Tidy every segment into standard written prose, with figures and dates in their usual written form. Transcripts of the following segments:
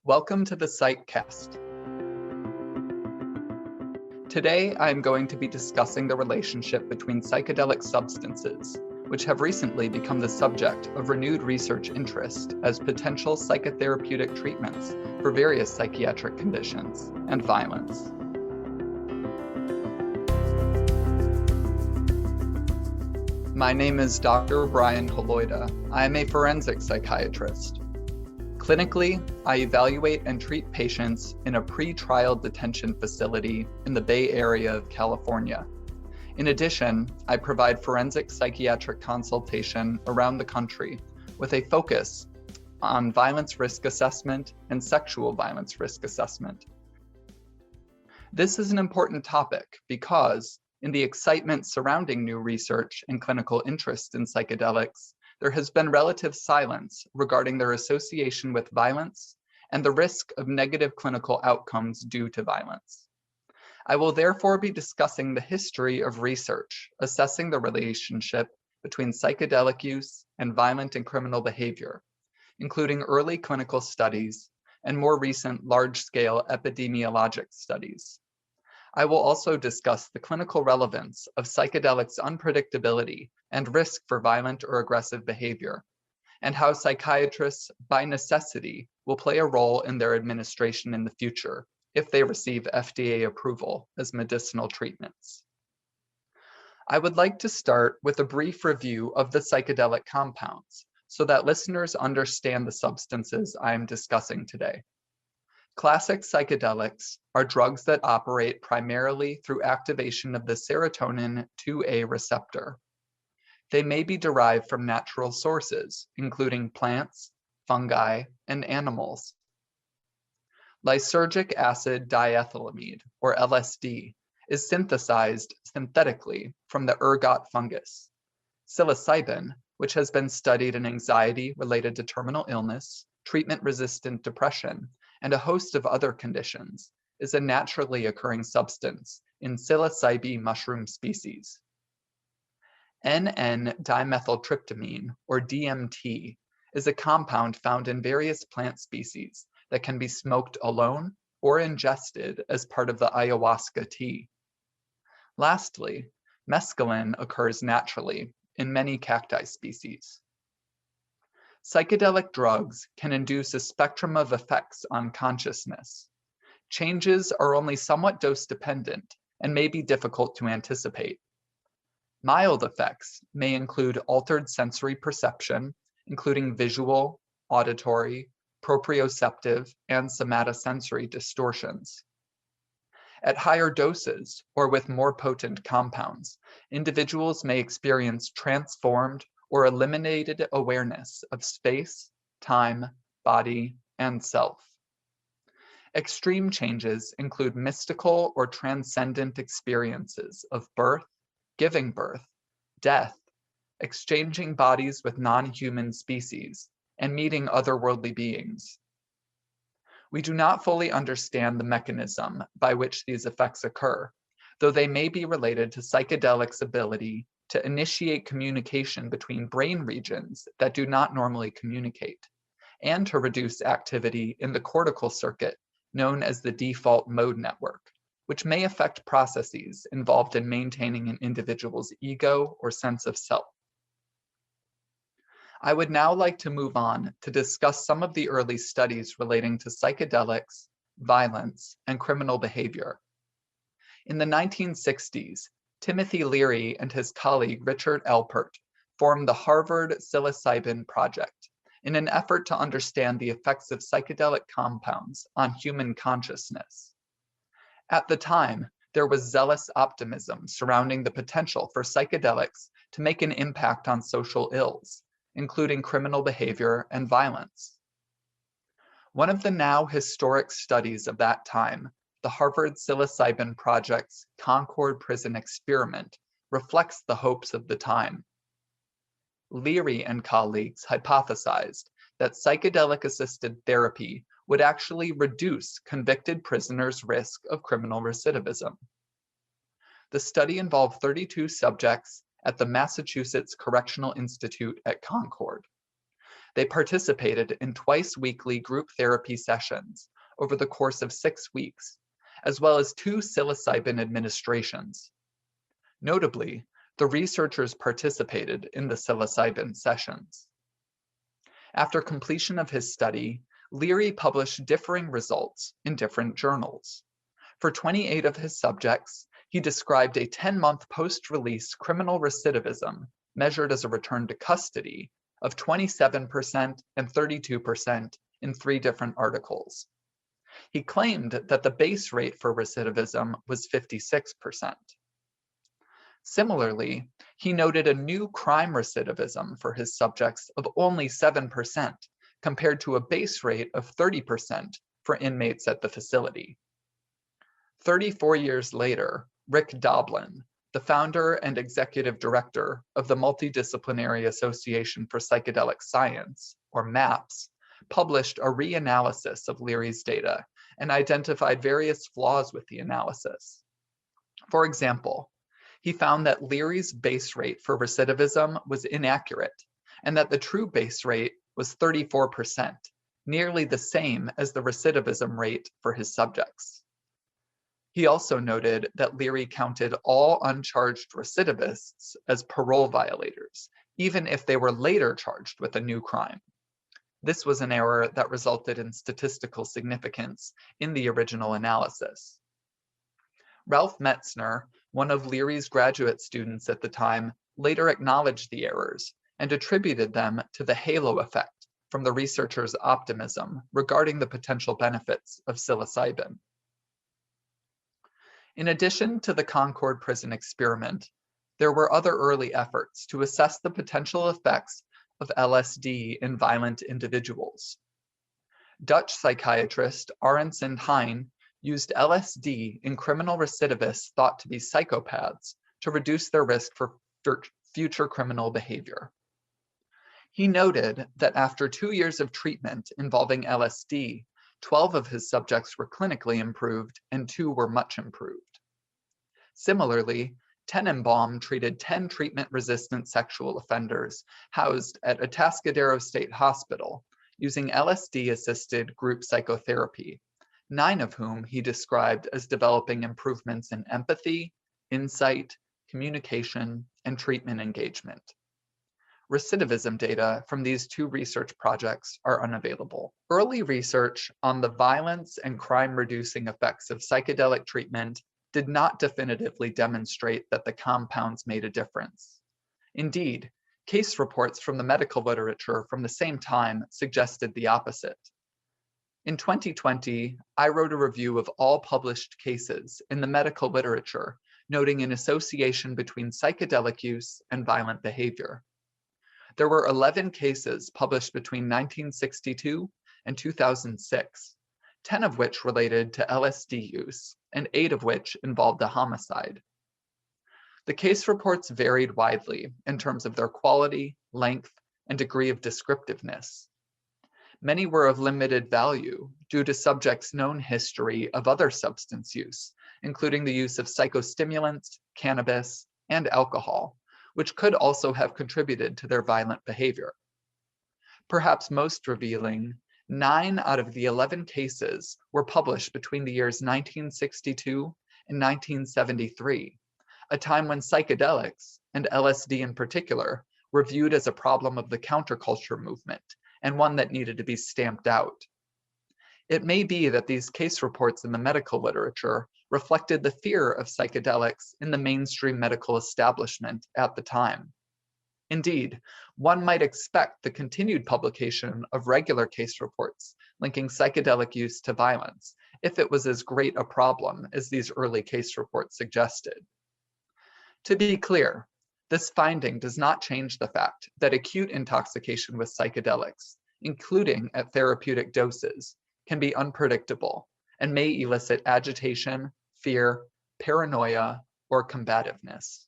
Welcome to the Psychcast. Today, I'm going to be discussing the relationship between psychedelic substances, which have recently become the subject of renewed research interest as potential psychotherapeutic treatments for various psychiatric conditions, and violence. My name is Dr. Brian Holoyda. I am a forensic psychiatrist. Clinically, I evaluate and treat patients in a pre-trial detention facility in the Bay Area of California. In addition, I provide forensic psychiatric consultation around the country with a focus on violence risk assessment and sexual violence risk assessment. This is an important topic because, in the excitement surrounding new research and clinical interest in psychedelics, there has been relative silence regarding their association with violence and the risk of negative clinical outcomes due to violence. I will therefore be discussing the history of research assessing the relationship between psychedelic use and violent and criminal behavior, including early clinical studies and more recent large-scale epidemiologic studies. I will also discuss the clinical relevance of psychedelics' unpredictability and risk for violent or aggressive behavior, and how psychiatrists, by necessity, will play a role in their administration in the future if they receive FDA approval as medicinal treatments. I would like to start with a brief review of the psychedelic compounds so that listeners understand the substances I am discussing today. Classic psychedelics are drugs that operate primarily through activation of the serotonin 2A receptor. They may be derived from natural sources, including plants, fungi, and animals. Lysergic acid diethylamide, or LSD, is synthesized synthetically from the ergot fungus. Psilocybin, which has been studied in anxiety related to terminal illness, treatment-resistant depression, and a host of other conditions, is a naturally occurring substance in psilocybe mushroom species. N,N-dimethyltryptamine, or DMT, is a compound found in various plant species that can be smoked alone or ingested as part of the ayahuasca tea. Lastly, mescaline occurs naturally in many cacti species. Psychedelic drugs can induce a spectrum of effects on consciousness. Changes are only somewhat dose-dependent and may be difficult to anticipate. Mild effects may include altered sensory perception, including visual, auditory, proprioceptive, and somatosensory distortions. At higher doses, or with more potent compounds, individuals may experience transformed or eliminated awareness of space, time, body, and self. Extreme changes include mystical or transcendent experiences of birth, giving birth, death, exchanging bodies with non-human species, and meeting otherworldly beings. We do not fully understand the mechanism by which these effects occur, though they may be related to psychedelics' ability to initiate communication between brain regions that do not normally communicate, and to reduce activity in the cortical circuit known as the default mode network, which may affect processes involved in maintaining an individual's ego or sense of self. I would now like to move on to discuss some of the early studies relating to psychedelics, violence, and criminal behavior. In the 1960s, Timothy Leary and his colleague Richard Alpert formed the Harvard Psilocybin Project in an effort to understand the effects of psychedelic compounds on human consciousness. At the time, there was zealous optimism surrounding the potential for psychedelics to make an impact on social ills, including criminal behavior and violence. One of the now historic studies of that time, the Harvard Psilocybin Project's Concord prison experiment, reflects the hopes of the time. Leary and colleagues hypothesized that psychedelic-assisted therapy would actually reduce convicted prisoners' risk of criminal recidivism. The study involved 32 subjects at the Massachusetts Correctional Institute at Concord. They participated in twice-weekly group therapy sessions over the course of 6 weeks, as well as 2 psilocybin administrations. Notably, the researchers participated in the psilocybin sessions. After completion of his study, Leary published differing results in different journals. For 28 of his subjects, he described a 10-month post-release criminal recidivism measured as a return to custody of 27% and 32% in 3 different articles. He claimed that the base rate for recidivism was 56%. Similarly, he noted a new crime recidivism for his subjects of only 7%, compared to a base rate of 30% for inmates at the facility. 34 years later, Rick Doblin, the founder and executive director of the Multidisciplinary Association for Psychedelic Science, or MAPS, published a reanalysis of Leary's data and identified various flaws with the analysis. For example, he found that Leary's base rate for recidivism was inaccurate, and that the true base rate was 34%, nearly the same as the recidivism rate for his subjects. He also noted that Leary counted all uncharged recidivists as parole violators, even if they were later charged with a new crime. This was an error that resulted in statistical significance in the original analysis. Ralph Metzner, one of Leary's graduate students at the time, later acknowledged the errors and attributed them to the halo effect from the researchers' optimism regarding the potential benefits of psilocybin. In addition to the Concord prison experiment, there were other early efforts to assess the potential effects of LSD in violent individuals. Dutch psychiatrist Arends Heijn used LSD in criminal recidivists thought to be psychopaths to reduce their risk for future criminal behavior. He noted that after 2 years of treatment involving LSD, 12 of his subjects were clinically improved and 2 were much improved. Similarly, Tenenbaum treated 10 treatment-resistant sexual offenders housed at Atascadero State Hospital using LSD-assisted group psychotherapy, 9 of whom he described as developing improvements in empathy, insight, communication, and treatment engagement. Recidivism data from these 2 research projects are unavailable. Early research on the violence and crime-reducing effects of psychedelic treatment did not definitively demonstrate that the compounds made a difference. Indeed, case reports from the medical literature from the same time suggested the opposite. In 2020, I wrote a review of all published cases in the medical literature, noting an association between psychedelic use and violent behavior. There were 11 cases published between 1962 and 2006, 10 of which related to LSD use, and 8 of which involved a homicide. The case reports varied widely in terms of their quality, length, and degree of descriptiveness. Many were of limited value due to subjects' known history of other substance use, including the use of psychostimulants, cannabis, and alcohol, which could also have contributed to their violent behavior. Perhaps most revealing, 9 out of the 11 cases were published between the years 1962 and 1973, a time when psychedelics, and LSD in particular, were viewed as a problem of the counterculture movement, and one that needed to be stamped out. It may be that these case reports in the medical literature reflected the fear of psychedelics in the mainstream medical establishment at the time. Indeed, one might expect the continued publication of regular case reports linking psychedelic use to violence if it was as great a problem as these early case reports suggested. To be clear, this finding does not change the fact that acute intoxication with psychedelics, including at therapeutic doses, can be unpredictable and may elicit agitation, fear, paranoia, or combativeness.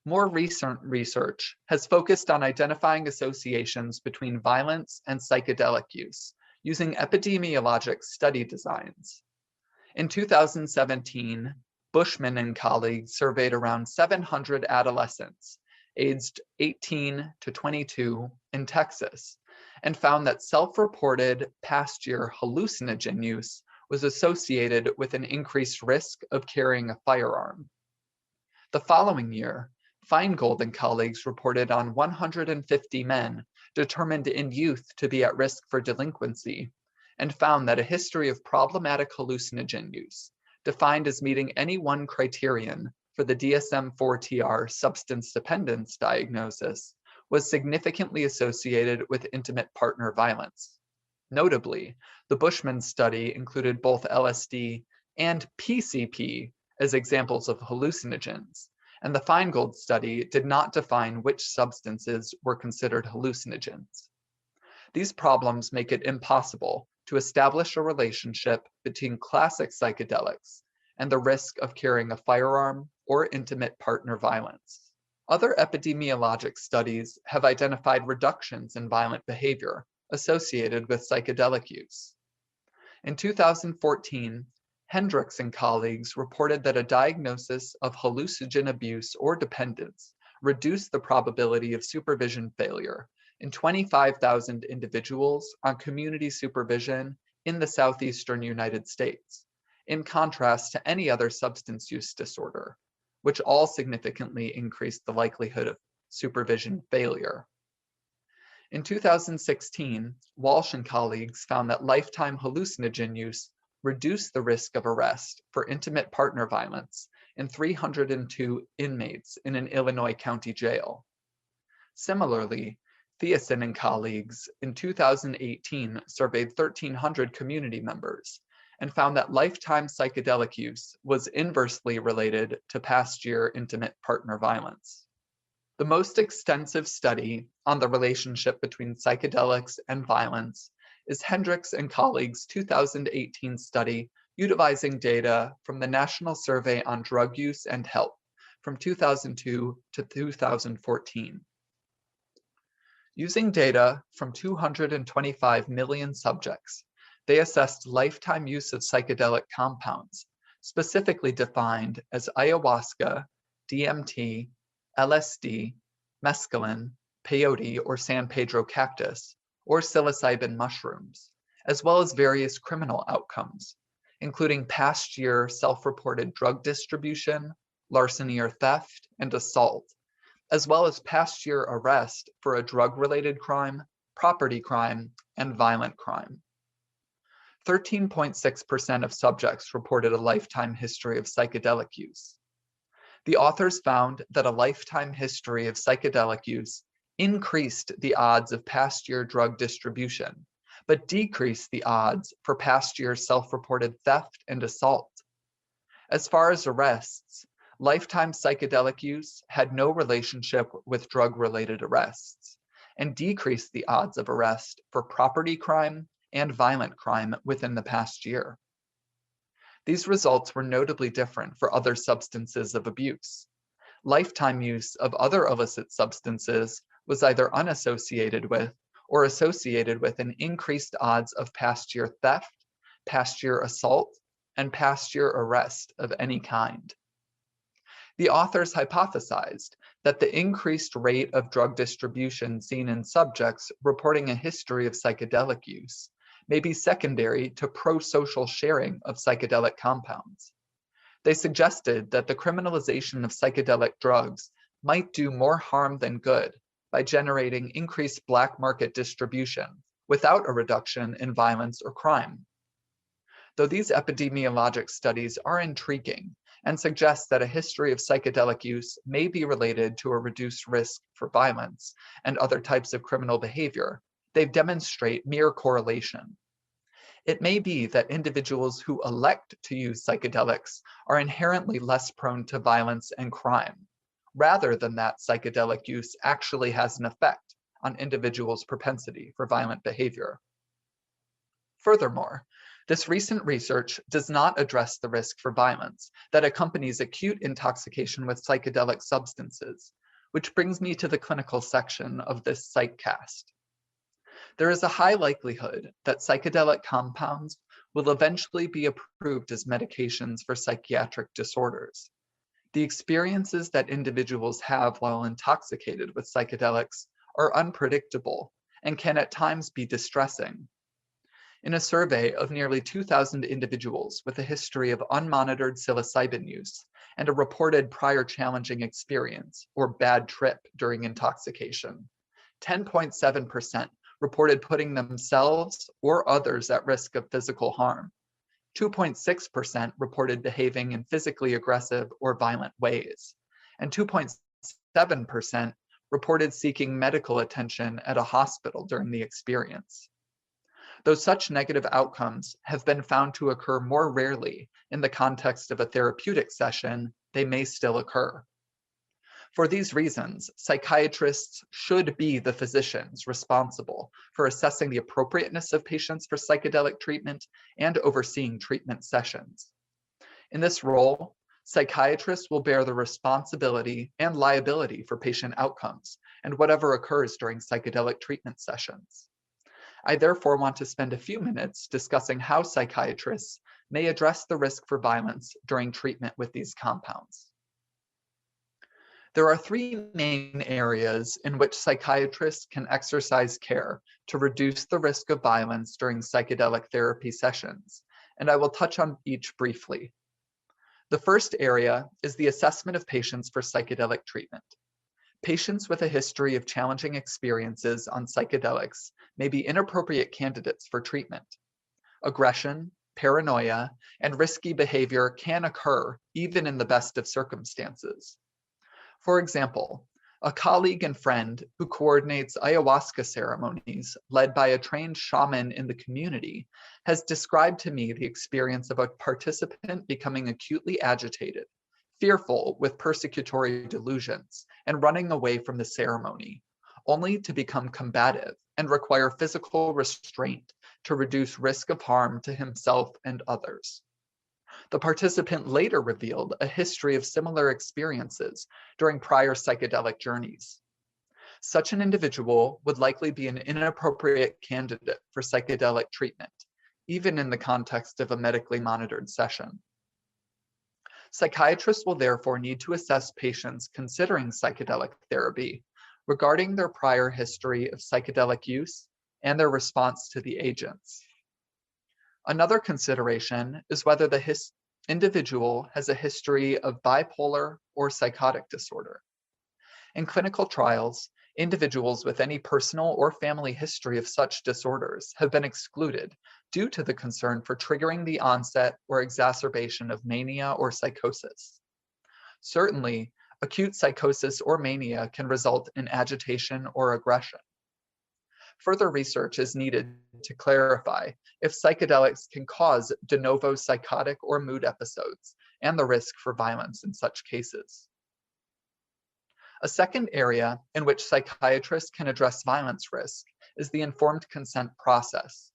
More recent research has focused on identifying associations between violence and psychedelic use using epidemiologic study designs. In 2017, Bushman and colleagues surveyed around 700 adolescents aged 18 to 22 in Texas, and found that self-reported past year hallucinogen use was associated with an increased risk of carrying a firearm. The following year, Feingold and colleagues reported on 150 men determined in youth to be at risk for delinquency, and found that a history of problematic hallucinogen use, defined as meeting any one criterion for the DSM-4-TR substance dependence diagnosis, was significantly associated with intimate partner violence. Notably, the Bushman study included both LSD and PCP as examples of hallucinogens, and the Feingold study did not define which substances were considered hallucinogens. These problems make it impossible to establish a relationship between classic psychedelics and the risk of carrying a firearm or intimate partner violence. Other epidemiologic studies have identified reductions in violent behavior associated with psychedelic use. In 2014, Hendricks and colleagues reported that a diagnosis of hallucinogen abuse or dependence reduced the probability of supervision failure in 25,000 individuals on community supervision in the southeastern United States, in contrast to any other substance use disorder, which all significantly increased the likelihood of supervision failure. In 2016, Walsh and colleagues found that lifetime hallucinogen use reduced the risk of arrest for intimate partner violence in 302 inmates in an Illinois county jail. Similarly, Thiessen and colleagues in 2018 surveyed 1,300 community members and found that lifetime psychedelic use was inversely related to past year intimate partner violence. The most extensive study on the relationship between psychedelics and violence is Hendricks and colleagues' 2018 study utilizing data from the National Survey on Drug Use and Health from 2002 to 2014. Using data from 225 million subjects, they assessed lifetime use of psychedelic compounds, specifically defined as ayahuasca, DMT, LSD, mescaline, peyote or San Pedro cactus, or psilocybin mushrooms, as well as various criminal outcomes, including past year self-reported drug distribution, larceny or theft, and assault, as well as past year arrest for a drug-related crime, property crime, and violent crime. 13.6% of subjects reported a lifetime history of psychedelic use. The authors found that a lifetime history of psychedelic use increased the odds of past year drug distribution, but decreased the odds for past year self-reported theft and assault. As far as arrests, lifetime psychedelic use had no relationship with drug-related arrests, and decreased the odds of arrest for property crime and violent crime within the past year. These results were notably different for other substances of abuse. Lifetime use of other illicit substances was either unassociated with or associated with an increased odds of past year theft, past year assault, and past year arrest of any kind. The authors hypothesized that the increased rate of drug distribution seen in subjects reporting a history of psychedelic use may be secondary to pro-social sharing of psychedelic compounds. They suggested that the criminalization of psychedelic drugs might do more harm than good by generating increased black market distribution without a reduction in violence or crime. Though these epidemiologic studies are intriguing and suggest that a history of psychedelic use may be related to a reduced risk for violence and other types of criminal behavior, they demonstrate mere correlation. It may be that individuals who elect to use psychedelics are inherently less prone to violence and crime, rather than that psychedelic use actually has an effect on individuals' propensity for violent behavior. Furthermore, this recent research does not address the risk for violence that accompanies acute intoxication with psychedelic substances, which brings me to the clinical section of this Psychcast. There is a high likelihood that psychedelic compounds will eventually be approved as medications for psychiatric disorders. The experiences that individuals have while intoxicated with psychedelics are unpredictable and can at times be distressing. In a survey of nearly 2,000 individuals with a history of unmonitored psilocybin use and a reported prior challenging experience or bad trip during intoxication, 10.7% reported putting themselves or others at risk of physical harm. 2.6% reported behaving in physically aggressive or violent ways, and 2.7% reported seeking medical attention at a hospital during the experience. Though such negative outcomes have been found to occur more rarely in the context of a therapeutic session, they may still occur. For these reasons, psychiatrists should be the physicians responsible for assessing the appropriateness of patients for psychedelic treatment and overseeing treatment sessions. In this role, psychiatrists will bear the responsibility and liability for patient outcomes and whatever occurs during psychedelic treatment sessions. I therefore want to spend a few minutes discussing how psychiatrists may address the risk for violence during treatment with these compounds. There are three main areas in which psychiatrists can exercise care to reduce the risk of violence during psychedelic therapy sessions, and I will touch on each briefly. The first area is the assessment of patients for psychedelic treatment. Patients with a history of challenging experiences on psychedelics may be inappropriate candidates for treatment. Aggression, paranoia, and risky behavior can occur even in the best of circumstances. For example, a colleague and friend who coordinates ayahuasca ceremonies led by a trained shaman in the community has described to me the experience of a participant becoming acutely agitated, fearful with persecutory delusions, and running away from the ceremony, only to become combative and require physical restraint to reduce risk of harm to himself and others. The participant later revealed a history of similar experiences during prior psychedelic journeys. Such an individual would likely be an inappropriate candidate for psychedelic treatment, even in the context of a medically monitored session. Psychiatrists will therefore need to assess patients considering psychedelic therapy regarding their prior history of psychedelic use and their response to the agents. Another consideration is whether the individual has a history of bipolar or psychotic disorder. In clinical trials, individuals with any personal or family history of such disorders have been excluded due to the concern for triggering the onset or exacerbation of mania or psychosis. Certainly, acute psychosis or mania can result in agitation or aggression. Further research is needed to clarify if psychedelics can cause de novo psychotic or mood episodes and the risk for violence in such cases. A second area in which psychiatrists can address violence risk is the informed consent process.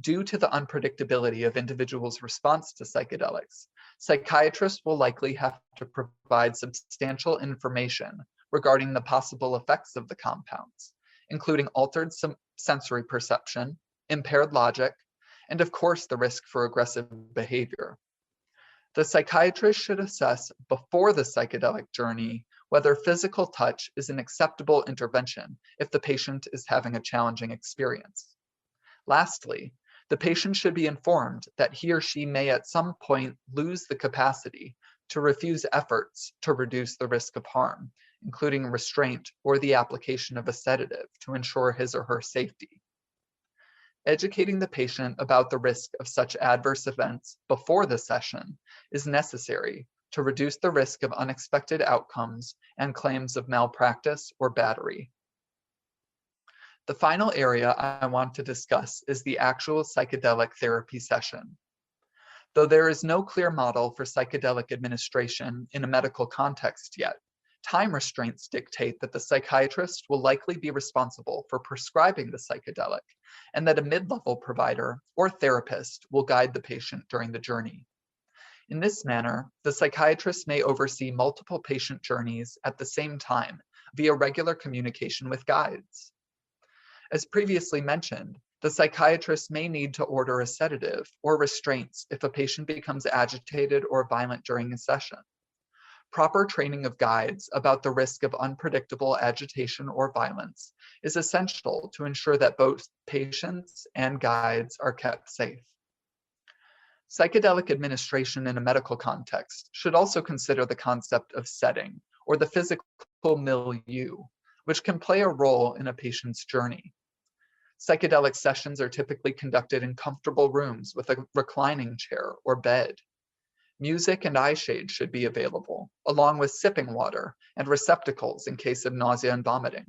Due to the unpredictability of individuals' response to psychedelics, psychiatrists will likely have to provide substantial information regarding the possible effects of the compounds, including altered sensory perception, impaired logic, and of course the risk for aggressive behavior. The psychiatrist should assess before the psychedelic journey whether physical touch is an acceptable intervention if the patient is having a challenging experience. Lastly, the patient should be informed that he or she may at some point lose the capacity to refuse efforts to reduce the risk of harm, including restraint or the application of a sedative to ensure his or her safety. Educating the patient about the risk of such adverse events before the session is necessary to reduce the risk of unexpected outcomes and claims of malpractice or battery. The final area I want to discuss is the actual psychedelic therapy session. Though there is no clear model for psychedelic administration in a medical context yet, time restraints dictate that the psychiatrist will likely be responsible for prescribing the psychedelic, and that a mid-level provider or therapist will guide the patient during the journey. In this manner, the psychiatrist may oversee multiple patient journeys at the same time via regular communication with guides. As previously mentioned, the psychiatrist may need to order a sedative or restraints if a patient becomes agitated or violent during a session. Proper training of guides about the risk of unpredictable agitation or violence is essential to ensure that both patients and guides are kept safe. Psychedelic administration in a medical context should also consider the concept of setting, or the physical milieu, which can play a role in a patient's journey. Psychedelic sessions are typically conducted in comfortable rooms with a reclining chair or bed. Music and eye shade should be available, along with sipping water and receptacles in case of nausea and vomiting.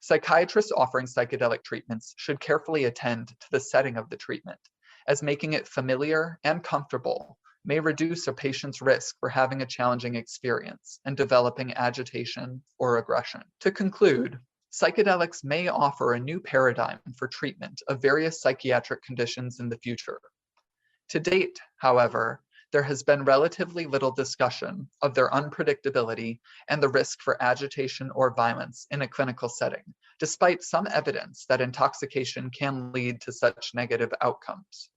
Psychiatrists offering psychedelic treatments should carefully attend to the setting of the treatment, as making it familiar and comfortable may reduce a patient's risk for having a challenging experience and developing agitation or aggression. To conclude, psychedelics may offer a new paradigm for treatment of various psychiatric conditions in the future. To date, however, there has been relatively little discussion of their unpredictability and the risk for agitation or violence in a clinical setting, despite some evidence that intoxication can lead to such negative outcomes.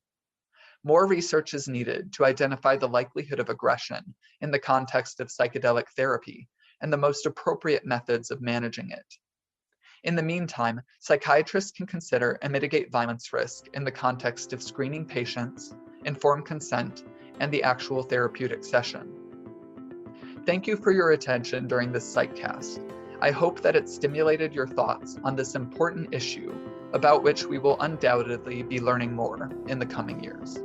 More research is needed to identify the likelihood of aggression in the context of psychedelic therapy and the most appropriate methods of managing it. In the meantime, psychiatrists can consider and mitigate violence risk in the context of screening patients, informed consent, and the actual therapeutic session. Thank you for your attention during this Psychcast. I hope that it stimulated your thoughts on this important issue about which we will undoubtedly be learning more in the coming years.